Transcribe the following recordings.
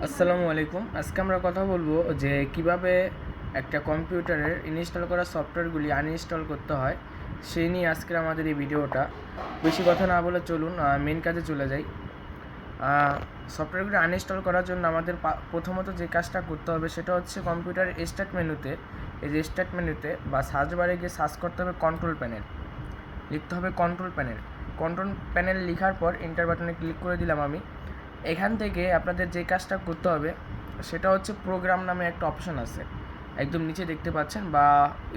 আসসালামু আলাইকুম। আজকে আমরা কথা বলবো যে কিভাবে একটা কম্পিউটারের ইনস্টল করা সফটওয়্যারগুলি আনইনস্টল করতে হয় সেই নিয়ে আজকের আমাদের এই ভিডিওটা। বেশি কথা না বলে চলুন মেন কাজে চলে যাই। সফটওয়্যারগুলি আনইনস্টল করার জন্য আমাদের প্রথমত যে কাজটা করতে হবে সেটা হচ্ছে কম্পিউটারের স্টার্ট মেনুতে, এই যে স্টার্ট মেনুতে বা সার্চ বারে গিয়ে সার্চ করতে হবে কন্ট্রোল প্যানেল, লিখতে হবে কন্ট্রোল প্যানেল। কন্ট্রোল প্যানেল লেখার পর এন্টার বাটনে ক্লিক করে দিলাম আমি। এখান থেকে আপনাদের যে কাজটা করতে হবে সেটা হচ্ছে প্রোগ্রাম নামে একটা অপশন আছে, একদম নিচে দেখতে পাচ্ছেন, বা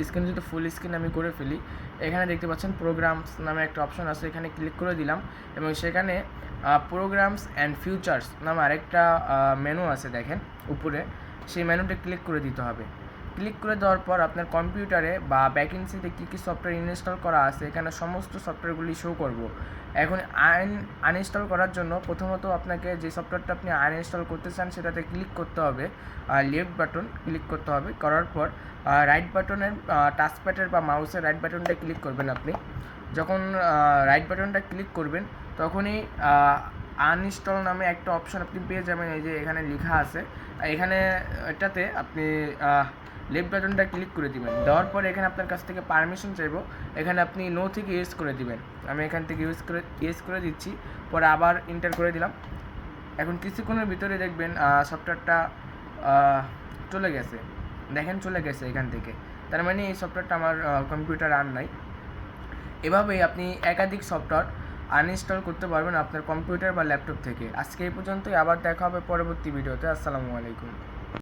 স্ক্রিনে যদি ফুল স্ক্রিন আমি করে ফেলি, এখানে দেখতে পাচ্ছেন প্রোগ্রামস নামে একটা অপশন আছে, এখানে ক্লিক করে দিলাম এবং সেখানে প্রোগ্রামস অ্যান্ড ফিউচার্স নামে আরেকটা মেনু আছে দেখেন উপরে, সেই মেনুতে ক্লিক করে দিতে হবে। ক্লিক করে দেওয়ার পর আপনার কম্পিউটারে বা ব্যাকেন্সিতে কী কী সফটওয়্যার ইনস্টল করা আছে এখানে সমস্ত সফটওয়্যারগুলি শো করব। এখন আনইনস্টল করার জন্য প্রথমত আপনাকে যে সফটওয়্যারটা আপনি আনইনস্টল করতে চান সেটাতে ক্লিক করতে হবে, লেফট বাটন ক্লিক করতে হবে। করার পর রাইট বাটনের টাচপ্যাডের বা মাউসের রাইট বাটনটা ক্লিক করবেন আপনি। যখন রাইট বাটনটা ক্লিক করবেন তখনই আনইনস্টল নামে একটা অপশন আপনি পেয়ে যাবেন, এই যে এখানে লেখা আছে। এখানে এটাতে আপনি লেফট বাটনটা ক্লিক করে দিবেন। দেওয়ার পরে এখানে আপনার কাছ থেকে পারমিশন চাইবো, এখানে আপনি নো থেকে ইয়েস করে দিবেন। আমি এখান থেকে ইয়েস করে দিচ্ছি, পরে আবার এন্টার করে দিলাম। এখন কিছুক্ষণের ভিতরে দেখবেন সফটওয়্যারটা চলে গেছে, দেখেন চলে গেছে এখান থেকে। তার মানে এই সফটওয়্যারটা আমার কম্পিউটার আর নাই। এভাবেই আপনি একাধিক সফটওয়্যার আনইনস্টল করতে পারবেন আপনার কম্পিউটার বা ল্যাপটপ থেকে। আজকে এই পর্যন্তই, আবার দেখা হবে পরবর্তী ভিডিওতে। আসসালামু আলাইকুম।